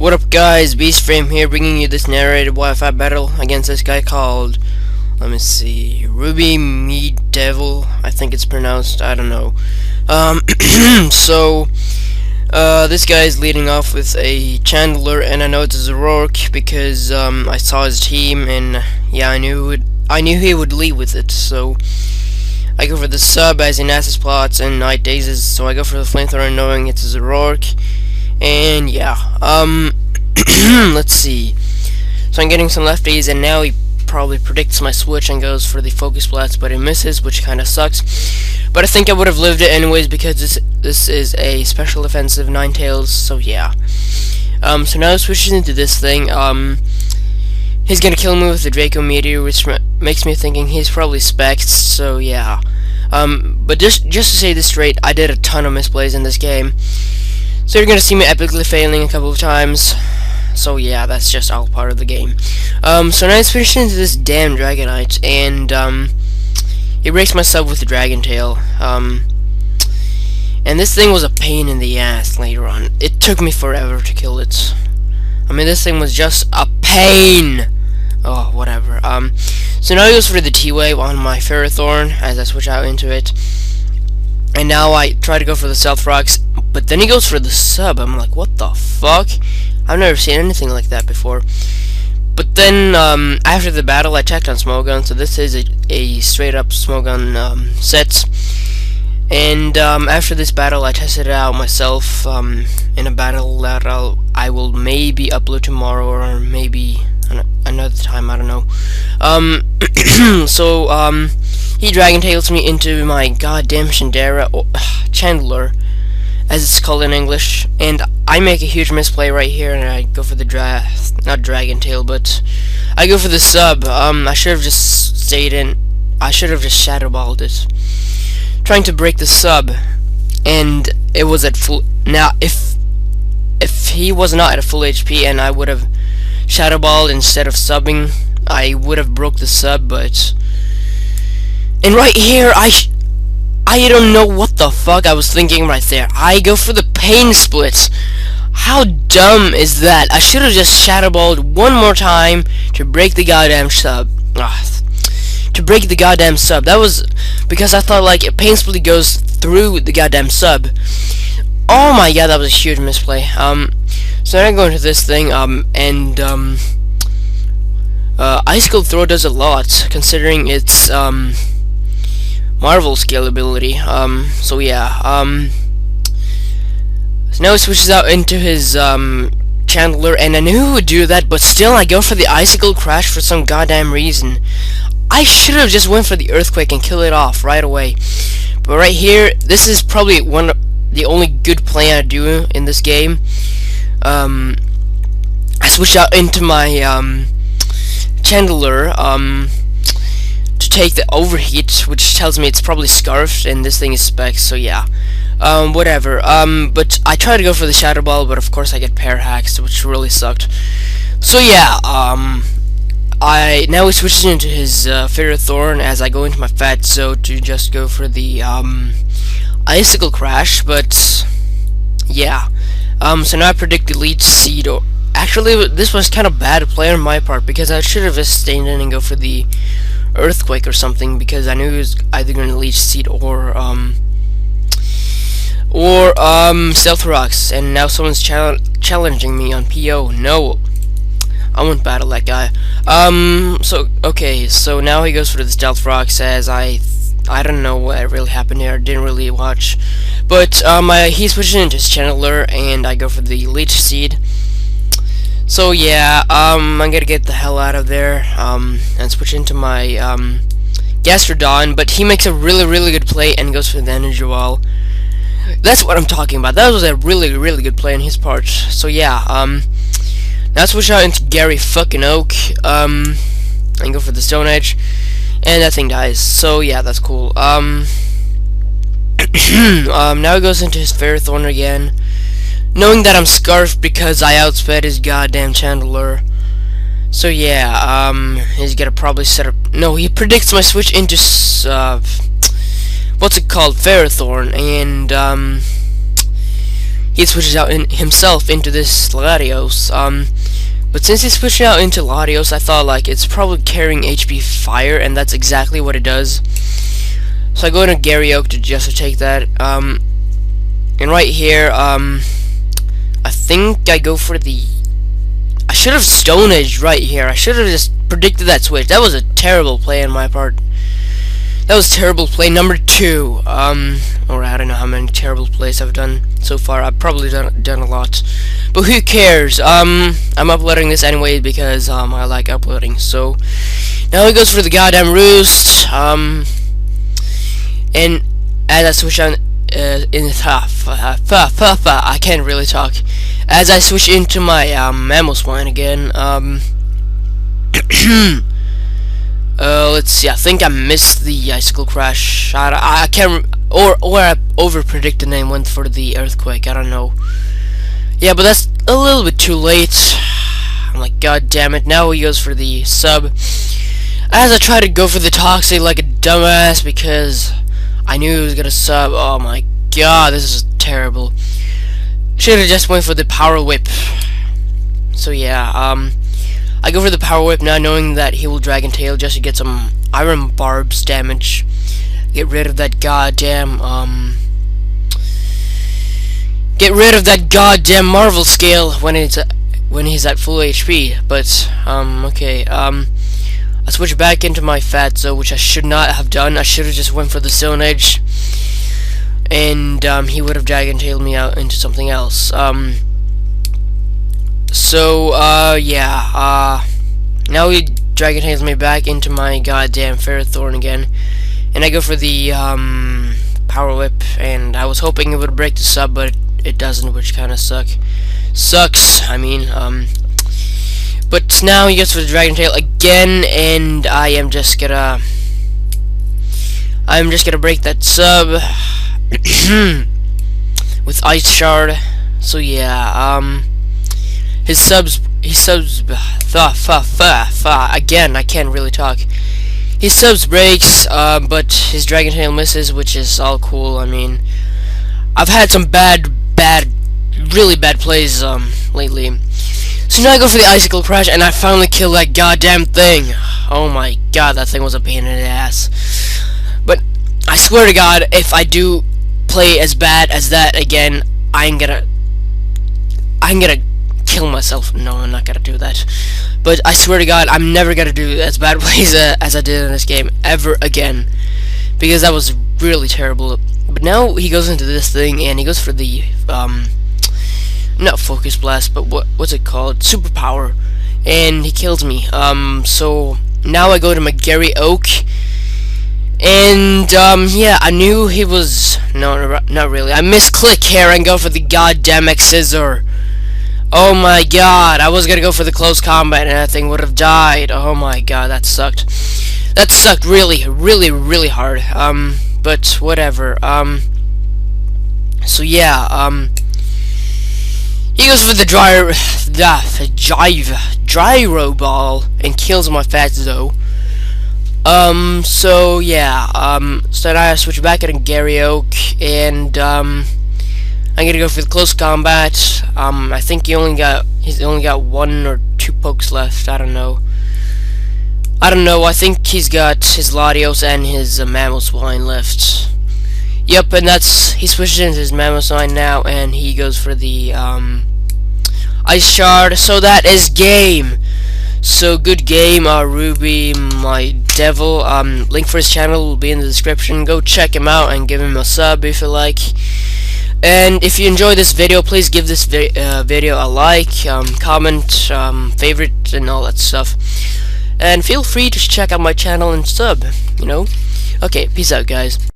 What up guys, BeastFRAME here, bringing you this narrated Wi-Fi battle against this guy called, let me see, rubymedievil, I think it's pronounced, I don't know. This guy is leading off with a Chandler, and I know it's a Rourke because I saw his team, and yeah, I knew he would lead with it. So I go for the sub as he Nasus plots and Night Dazes, so I go for the flamethrower knowing it's a Rourke. And yeah, let's see. So I'm getting some lefties, and now he probably predicts my switch and goes for the focus blast, but he misses, which kind of sucks. But I think I would have lived it anyways because this is a special offensive Ninetales. So yeah. So now switching into this thing. He's gonna kill me with the Draco Meteor, which makes me thinking he's probably specs. So yeah. But just to say this straight, I did a ton of misplays in this game. So you're gonna see me epically failing a couple of times. So yeah, that's just all part of the game. So now he's finishing into this damn Dragonite, and he breaks my sub with the Dragon Tail. And this thing was a pain in the ass later on. It took me forever to kill it. I mean, this thing was just a pain. Oh, whatever. So now he goes for the T-Wave on my Ferrothorn as I switch out into it. And now I try to go for the Stealth Rocks, but then he goes for the sub. I'm like, what the fuck? I've never seen anything like that before. But then, after the battle, I checked on Smogon, so this is a straight-up Smogon set. And after this battle, I tested it out myself in a battle that I will maybe upload tomorrow, or maybe another time, I don't know. He Dragon Tails me into my goddamn Chandler, as it's called in English, and I make a huge misplay right here, and I go for the not Dragon Tail, but I go for the sub. I should have just stayed in. I should have just Shadow Balled it, trying to break the sub, and it was at full. Now, if he was not at full HP, and I would have Shadow Balled instead of subbing, I would have broke the sub, but. And right here, I don't know what the fuck I was thinking right there. I go for the pain splits. How dumb is that? I should have just Shadow Balled one more time to break the goddamn sub. To break the goddamn sub. That was because I thought like a pain split goes through the goddamn sub. Oh my god, that was a huge misplay. So now I go into this thing, Icicle Throw does a lot considering its Marvel scalability. So yeah, so now he switches out into his Chandler, and I knew he would do that, but still I go for the Icicle Crash for some goddamn reason. I should have just went for the Earthquake and kill it off right away. But right here, this is probably the only good play I do in this game. I switch out into my Chandler to take the overheat, which tells me it's probably Scarfed, and this thing is specs, so yeah. Whatever. But I try to go for the Shadow Ball, but of course I get pair hacks, which really sucked. So yeah, now he switches into his Ferrothorn as I go into my Fatso to just go for the Icicle Crash, but yeah. So now I predict Elite Seed. Actually, this was kind of bad play on my part because I should have just stayed in and go for the Earthquake or something, because I knew he was either going to Leech Seed or Stealth Rocks, and now someone's challenging me on PO. No, I won't battle that guy. Okay, so now he goes for the Stealth Rocks as I don't know what really happened here. I didn't really watch, but he switches into his Chandler, and I go for the Leech Seed. So yeah, I'm gonna get the hell out of there and switch into my Gastrodon, but he makes a really good play and goes for the Energy Wall. That's what I'm talking about. That was a really good play on his part. So yeah, now switch out into Gary fucking Oak and go for the Stone Edge, and that thing dies. So yeah, that's cool. Now he goes into his Ferrothorn again, knowing that I'm Scarfed because I outsped his goddamn Chandler. So yeah, he's gonna probably set up. No, he predicts my switch into what's it called, Ferrothorn, and he switches out himself into this Latios. But since he switched out into Latios, I thought like it's probably carrying HP Fire, and that's exactly what it does. So I go into Gary Oak to just to take that. And right here, I think I go for the. I should have Stone Edge right here. I should have just predicted that switch. That was a terrible play on my part. That was terrible play number 2. Or I don't know how many terrible plays I've done so far. I've probably done a lot, but who cares? I'm uploading this anyway because I like uploading. So now he goes for the goddamn roost. And as I switch on I can't really talk. As I switch into my mammal swine again, let's see. I think I missed the icicle crash. I can't, or I over predicted and went for the earthquake. I don't know. Yeah, but that's a little bit too late. I'm like, god damn it! Now he goes for the sub. As I try to go for the toxic like a dumbass because I knew he was gonna sub. Oh my god, this is terrible. Should have just went for the power whip. So yeah, I go for the power whip now, knowing that he will Dragon Tail just to get some Iron Barbs damage. Get rid of that goddamn Marvel scale when he's at full HP. But okay, I switch back into my Fatso, which I should not have done. I should have just went for the Stone Edge, and he would have Dragon Tailed me out into something else. Yeah, now he Dragon Tails me back into my goddamn Ferrothorn again, and I go for the Power Whip, and I was hoping it would break the sub, but it doesn't, which kind of sucks. I mean, but now he goes for the Dragon Tail again, and I'm just gonna break that sub with Ice Shard. So yeah, he subs again. I can't really talk. His subs breaks, but his Dragon Tail misses, which is all cool. I mean, I've had some really bad plays lately. So now I go for the Icicle Crash, and I finally kill that goddamn thing. Oh my god, that thing was a pain in the ass. But I swear to god, if I do play as bad as that again, I'm gonna kill myself. No, I'm not gonna do that. But I swear to god, I'm never gonna do as bad plays as I did in this game ever again, because that was really terrible. But now he goes into this thing, and he goes for the not Focus Blast, but what's it called? Superpower, and he kills me. So now I go to my Gary Oak, and yeah, I knew he was not really. I misclick here and go for the goddamn Scissor. Oh my god, I was gonna go for the close combat and that thing would have died. Oh my god, that sucked. That sucked really hard. But whatever. So yeah, he goes for the gyro ball and kills my Fatso. So yeah, so now I switch back into Gary Oak, and I'm gonna go for the close combat. I think he's only got 1 or 2 pokes left. I don't know. I think he's got his Latios and his Mammal Swine left. Yep, and he switches into his Mammal Swine now, and he goes for the Ice Shard. So that is game. So good game, rubymedievil. Link for his channel will be in the description. Go check him out and give him a sub if you like. And if you enjoyed this video, please give this video a like, comment, favorite, and all that stuff. And feel free to check out my channel and sub, you know. Okay, peace out, guys.